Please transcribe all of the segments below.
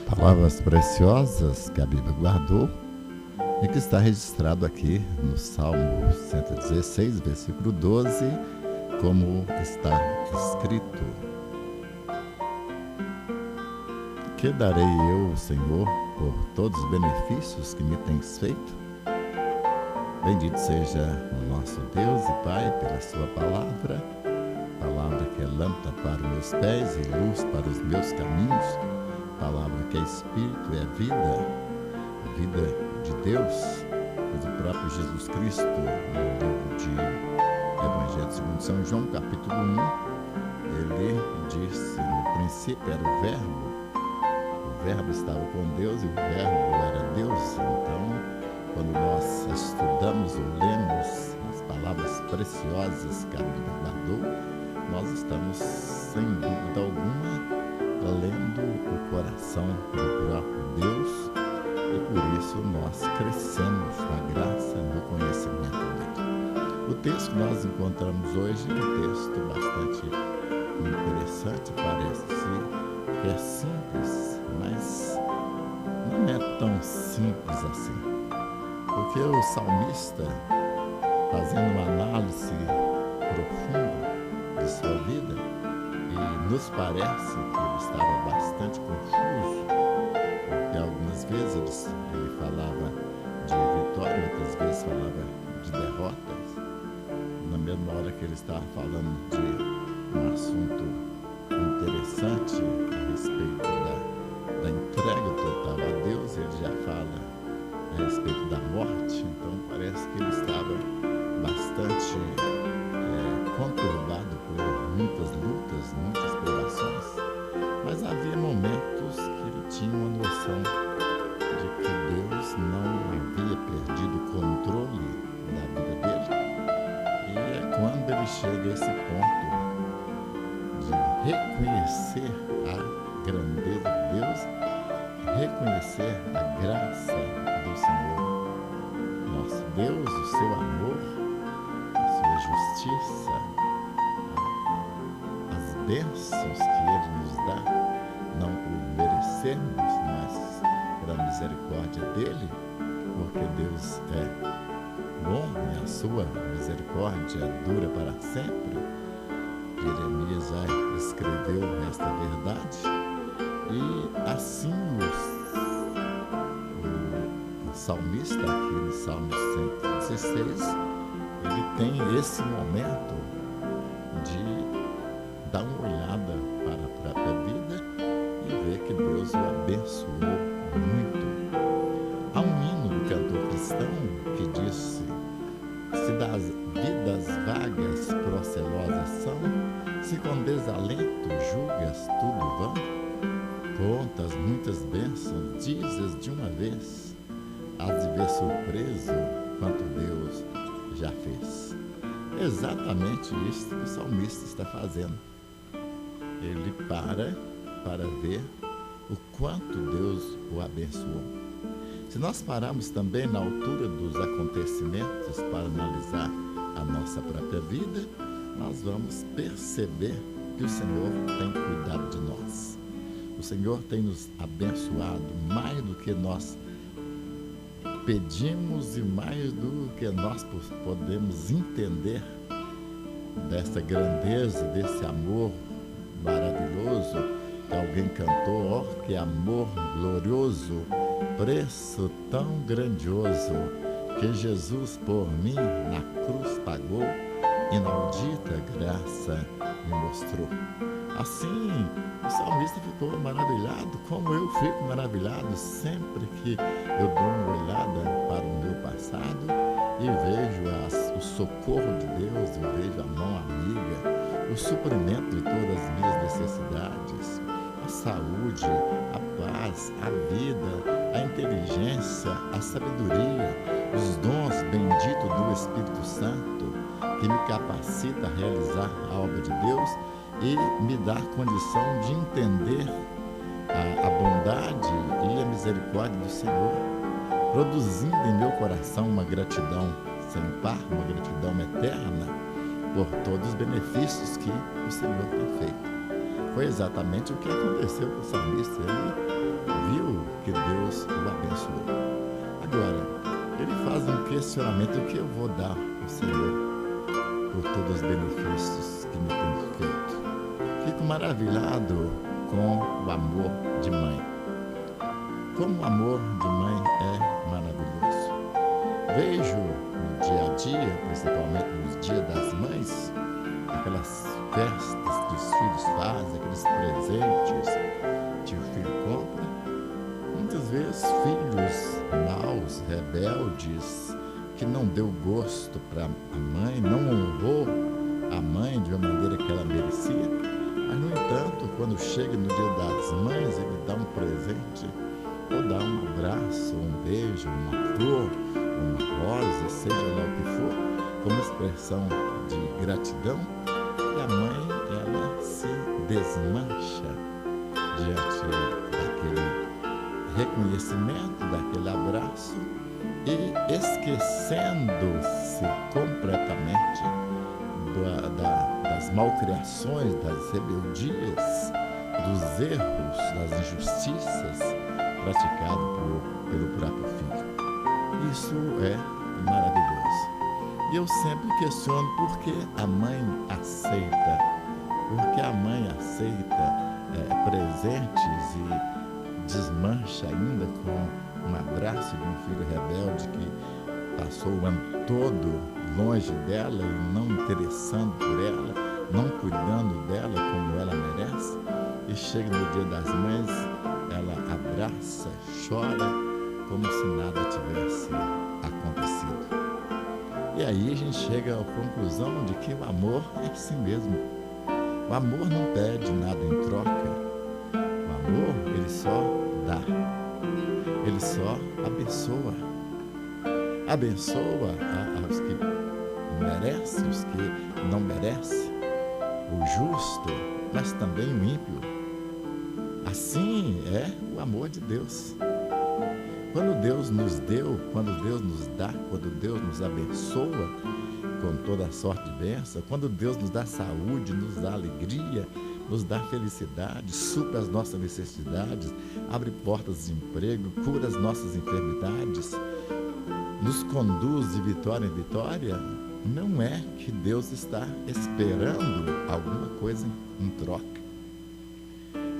Palavras preciosas que a Bíblia guardou e que está registrado aqui no Salmo 116, versículo 12, como está escrito: Que darei eu, Senhor, por todos os benefícios que me tens feito? Bendito seja o nosso Deus e Pai pela sua palavra que é lâmpada para os meus pés e luz para os meus caminhos, palavra que é espírito e é vida de Deus, pois o próprio Jesus Cristo, no livro de Evangelho segundo São João, capítulo 1, ele disse: no princípio era o verbo estava com Deus e o verbo era Deus. Então, quando nós estudamos ou lemos as palavras preciosas que a Bíblia guardou, nós estamos, sem dúvida alguma, lendo o coração do próprio Deus, e por isso nós crescemos na graça e no conhecimento dele. O texto que nós encontramos hoje é um texto bastante interessante, parece que é simples, mas não é tão simples assim, porque o salmista, fazendo uma análise profunda de sua vida, e nos parece que ele estava bastante confuso, porque algumas vezes ele falava de vitória, outras vezes falava de derrotas. Na mesma hora que ele estava falando de um assunto interessante a respeito da entrega total a Deus, ele já fala a respeito da morte. Então parece que ele estava bastante conturbado por muitas lutas, muitas provações, mas havia momentos que ele tinha uma noção de que Deus não havia perdido o controle da vida dele, e é quando ele chega a esse ponto de reconhecer a grandeza de Deus, reconhecer a graça do Senhor, nosso Deus, o seu amor, a sua justiça, as bênçãos que Ele nos dá, não por merecermos, mas pela misericórdia dEle, porque Deus é bom e a sua misericórdia dura para sempre. Jeremias já escreveu esta verdade, e assim o salmista, aqui no Salmo 116, ele tem esse momento de dar uma olhada para a própria vida e ver que Deus o abençoou muito. Há um hino do cantor cristão que disse: se das vidas vagas procelosas são, se com desalento julgas tudo vão, contas muitas bênçãos, dizes de uma vez, hás de ver surpreso quanto Deus já fez. É exatamente isso que o salmista está fazendo. Ele para ver o quanto Deus o abençoou. Se nós pararmos também na altura dos acontecimentos para analisar a nossa própria vida, nós vamos perceber que o Senhor tem cuidado de nós. O Senhor tem nos abençoado mais do que nós pedimos e mais do que nós podemos entender dessa grandeza, desse amor maravilhoso que alguém cantou: ó, que amor glorioso, preço tão grandioso, que Jesus por mim na cruz pagou, inaudita graça me mostrou. Assim, o salmista ficou maravilhado, como eu fico maravilhado sempre que eu dou uma olhada para o meu passado e vejo o socorro de Deus, eu vejo a mão amiga, o suprimento de todas as minhas necessidades, a saúde, a paz, a vida, a inteligência, a sabedoria, os dons benditos do Espírito Santo, que me capacita a realizar a obra de Deus e me dá condição de entender a bondade e a misericórdia do Senhor, produzindo em meu coração uma gratidão sem par, uma gratidão eterna por todos os benefícios que o Senhor tem feito. Foi exatamente o que aconteceu com o salmista. Ele viu que Deus o abençoou. Agora, ele faz um questionamento: o que eu vou dar ao Senhor por todos os benefícios que me tem feito? Fico maravilhado com o amor de mãe. Como o amor de mãe é maravilhoso. Vejo no dia a dia, principalmente nos dias das mães, aquelas festas que os filhos fazem, aqueles presentes que o filho compra. Muitas vezes filhos maus, rebeldes, que não deu gosto para a mãe, não honrou a mãe de uma maneira que ela merecia. Mas, no entanto, quando chega no dia das mães, ele dá um presente, ou dá um abraço, um beijo, uma flor, uma rosa, seja lá o que for, como expressão de gratidão. E a mãe, ela se desmancha diante daquele reconhecimento, daquele abraço, e esquecendo-se completamente das malcriações, das rebeldias, dos erros, das injustiças praticados pelo próprio filho. Isso é maravilhoso. E eu sempre questiono por que a mãe aceita, porque a mãe aceita presentes e desmancha ainda com um abraço de um filho rebelde que passou o ano todo longe dela e não interessando por ela, não cuidando dela como ela merece, e chega no dia das mães, ela abraça, chora, como se nada tivesse acontecido. E aí a gente chega à conclusão de que o amor é assim mesmo. O amor não pede nada em troca. O amor, ele só dá. Ele só abençoa. Abençoa aos que merecem, os que não merecem, o justo, mas também o ímpio. Assim é o amor de Deus. Quando Deus nos deu, quando Deus nos dá, quando Deus nos abençoa com toda a sorte de bênção, quando Deus nos dá saúde, nos dá alegria, nos dá felicidade, supra as nossas necessidades, abre portas de emprego, cura as nossas enfermidades, nos conduz de vitória em vitória, não é que Deus está esperando alguma coisa em troca.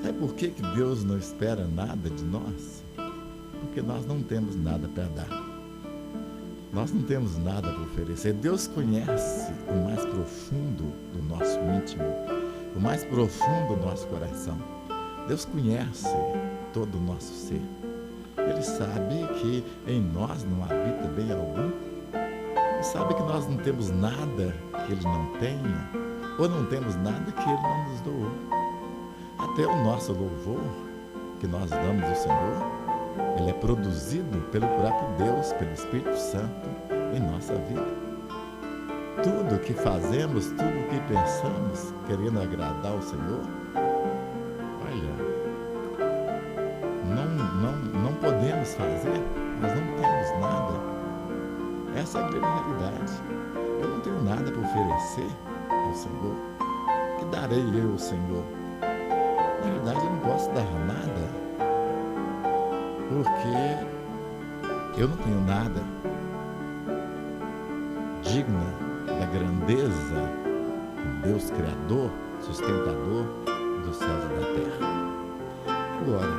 Sabe por que Deus não espera nada de nós? Porque nós não temos nada para dar. Nós não temos nada para oferecer. Deus conhece o mais profundo do nosso íntimo, o mais profundo do nosso coração. Deus conhece todo o nosso ser. Ele sabe que em nós não habita bem algum. Ele sabe que nós não temos nada que Ele não tenha, ou não temos nada que Ele não nos doou. Até o nosso louvor que nós damos ao Senhor, ele é produzido pelo próprio Deus, pelo Espírito Santo em nossa vida. Tudo que fazemos, tudo que pensamos, querendo agradar ao Senhor, olha, não podemos fazer, nós não temos nada. Essa é a grande realidade. Eu não tenho nada para oferecer ao Senhor. Que darei eu ao Senhor? Na verdade, eu não posso dar nada, porque eu não tenho nada digna da grandeza do Deus Criador, sustentador dos céus e da terra. Agora,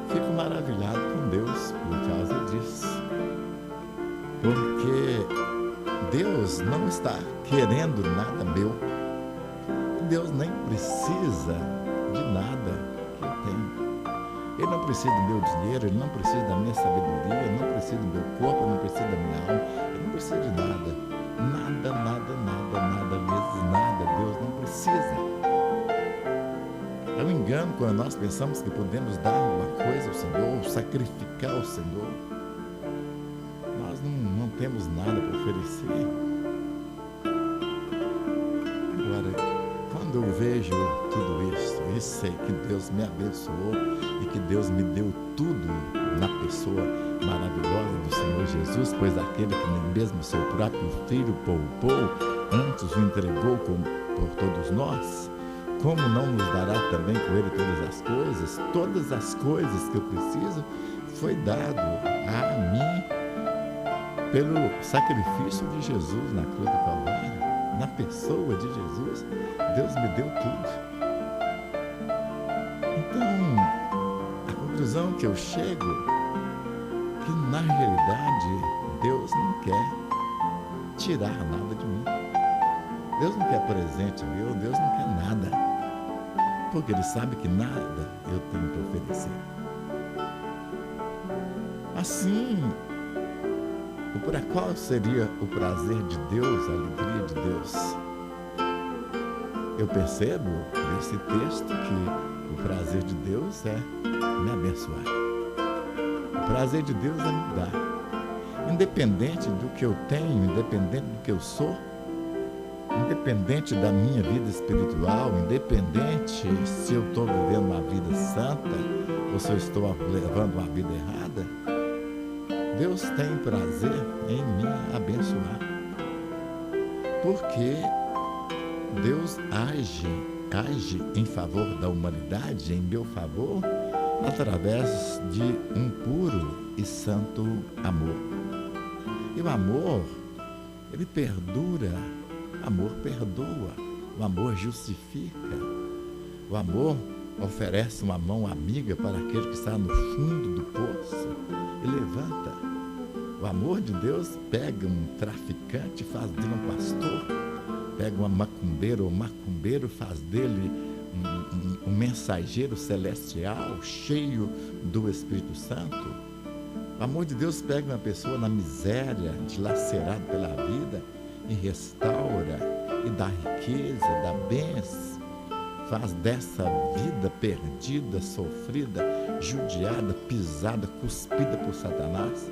fico maravilhado com Deus por causa disso, porque Deus não está querendo nada meu. Deus nem precisa de nada que eu tenho. Ele não precisa do meu dinheiro, Ele não precisa da minha sabedoria, Ele não precisa do meu corpo, Ele não precisa da minha alma, Ele não precisa de nada. Nada mesmo, nada. Deus não precisa. É um engano quando nós pensamos que podemos dar alguma coisa ao Senhor, sacrificar ao Senhor. Nós não temos nada para oferecer. Agora, quando eu vejo tudo isso, eu sei que Deus me abençoou e que Deus me deu tudo na pessoa maravilhosa do Senhor Jesus, pois aquele que nem mesmo seu próprio Filho poupou, antes o entregou por todos nós, como não nos dará também com ele todas as coisas? Todas as coisas que eu preciso foi dado a mim pelo sacrifício de Jesus na cruz do Calvário. Na pessoa de Jesus, Deus me deu tudo. Então, a conclusão que eu chego é que, na realidade, Deus não quer tirar nada de mim. Deus não quer presente meu, Deus não quer nada. Porque Ele sabe que nada eu tenho para oferecer. Assim, para qual seria o prazer de Deus, a alegria de Deus? Eu percebo nesse texto que o prazer de Deus é me abençoar. O prazer de Deus é me dar. Independente do que eu tenho, independente do que eu sou, independente da minha vida espiritual, independente se eu estou vivendo uma vida santa ou se eu estou levando uma vida errada, Deus tem prazer em me abençoar. Porque Deus age em favor da humanidade, em meu favor, através de um puro e santo amor. E o amor, ele perdura, o amor perdoa, o amor justifica, o amor oferece uma mão amiga para aquele que está no fundo do poço e levanta. O amor de Deus pega um traficante e faz dele um pastor, pega uma macumbeira ou macumbeiro, faz dele um mensageiro celestial cheio do Espírito Santo. O amor de Deus pega uma pessoa na miséria, dilacerada pela vida, e restaura, e dá riqueza, dá bens, faz dessa vida perdida, sofrida, judiada, pisada, cuspida por Satanás,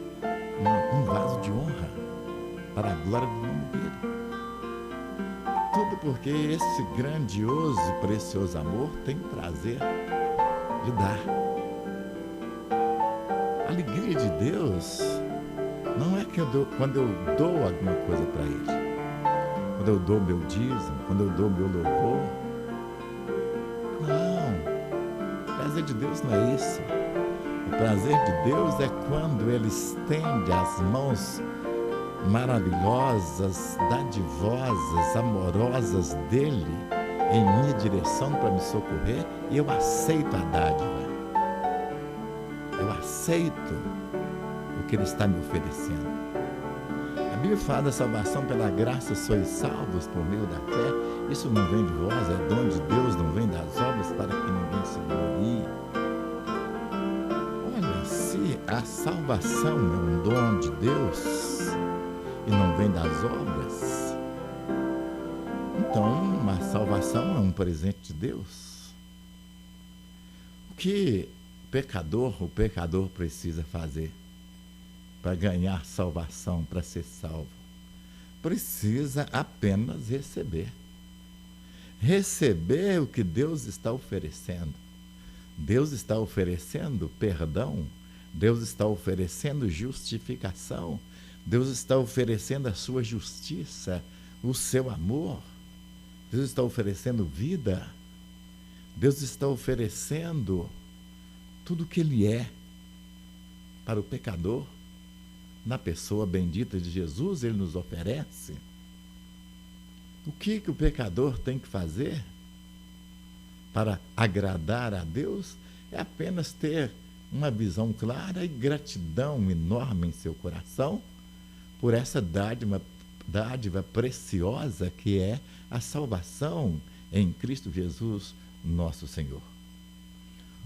um vaso de honra para a glória do nome dele. Tudo porque esse grandioso e precioso amor tem prazer de dar. A alegria de Deus não é que quando eu dou alguma coisa para Ele, quando eu dou meu dízimo, quando eu dou meu louvor. Não, o prazer de Deus não é isso. O prazer de Deus é quando Ele estende as mãos maravilhosas, dadivosas, amorosas dele em minha direção para me socorrer, e eu aceito a dádiva. Eu aceito o que Ele está me oferecendo. A Bíblia fala da salvação pela graça, sois salvos por meio da fé. Isso não vem de vós, é dom de Deus, não vem das obras, para que ninguém se glorie. Olha, se a salvação é um dom de Deus e não vem das obras, então a salvação é um presente de Deus. O que o pecador precisa fazer para ganhar salvação, para ser salvo? Precisa apenas receber. Receber o que Deus está oferecendo. Deus está oferecendo perdão, Deus está oferecendo justificação, Deus está oferecendo a sua justiça, o seu amor. Deus está oferecendo vida. Deus está oferecendo tudo o que Ele é para o pecador. Na pessoa bendita de Jesus, Ele nos oferece. O que o pecador tem que fazer para agradar a Deus? É apenas ter uma visão clara e gratidão enorme em seu coração por essa dádiva preciosa que é a salvação em Cristo Jesus, nosso Senhor.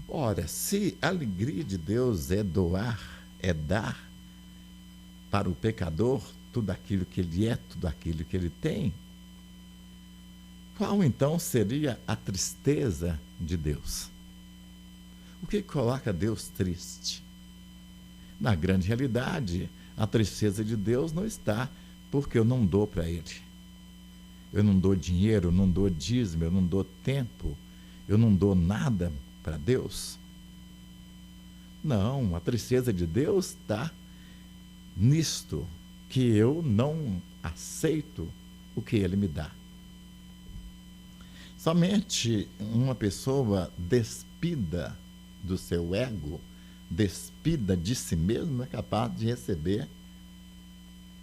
Ora, se a alegria de Deus é doar, é dar para o pecador tudo aquilo que ele é, tudo aquilo que ele tem, qual então seria a tristeza de Deus? O que coloca Deus triste? Na grande realidade, a tristeza de Deus não está porque eu não dou para Ele. Eu não dou dinheiro, eu não dou dízimo, eu não dou tempo, eu não dou nada para Deus. Não, a tristeza de Deus está nisto, que eu não aceito o que Ele me dá. Somente uma pessoa despida do seu ego, despida de si mesmo, é capaz de receber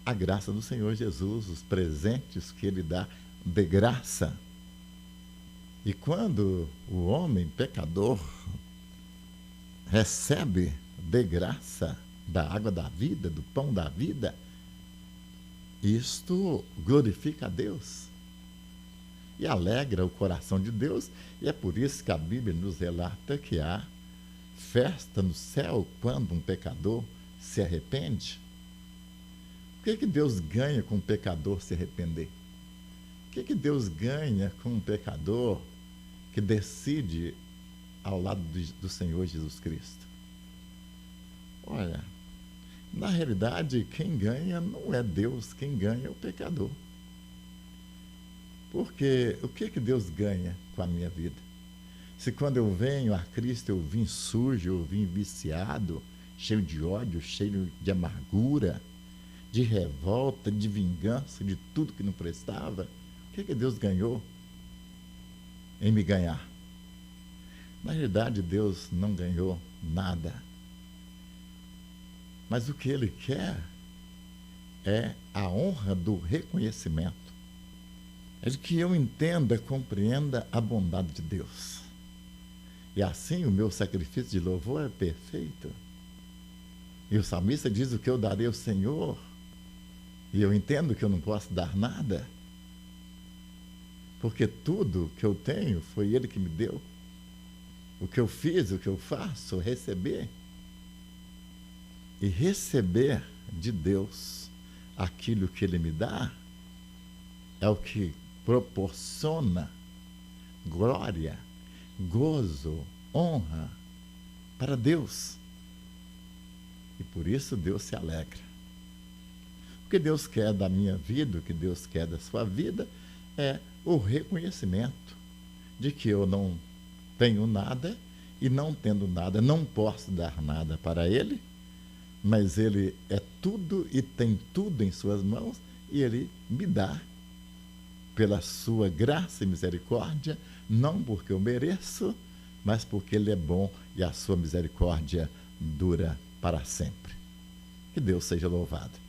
a graça do Senhor Jesus, os presentes que Ele dá de graça. E quando o homem pecador recebe de graça da água da vida, do pão da vida, isto glorifica a Deus e alegra o coração de Deus, e é por isso que a Bíblia nos relata que há festa no céu quando um pecador se arrepende. O que Deus ganha com um pecador se arrepender? O que Deus ganha com um pecador que decide ao lado do Senhor Jesus Cristo? Olha, na realidade, quem ganha não é Deus, quem ganha é o pecador. Porque o que Deus ganha com a minha vida? Se quando eu venho a Cristo eu vim sujo, eu vim viciado, cheio de ódio, cheio de amargura, de revolta, de vingança, de tudo que não prestava, o que Deus ganhou em me ganhar? Na realidade, Deus não ganhou nada. Mas o que Ele quer é a honra do reconhecimento. É de que eu entenda, compreenda a bondade de Deus. E assim o meu sacrifício de louvor é perfeito. E o salmista diz: o que eu darei ao Senhor? E eu entendo que eu não posso dar nada, porque tudo que eu tenho foi Ele que me deu. O que eu fiz, o que eu faço, receber. E receber de Deus aquilo que Ele me dá é o que proporciona glória, gozo, honra para Deus. E por isso Deus se alegra. O que Deus quer da minha vida, o que Deus quer da sua vida, é o reconhecimento de que eu não tenho nada e, não tendo nada, não posso dar nada para Ele, mas Ele é tudo e tem tudo em suas mãos, e Ele me dá pela sua graça e misericórdia, não porque eu mereço, mas porque Ele é bom e a sua misericórdia dura para sempre. Que Deus seja louvado.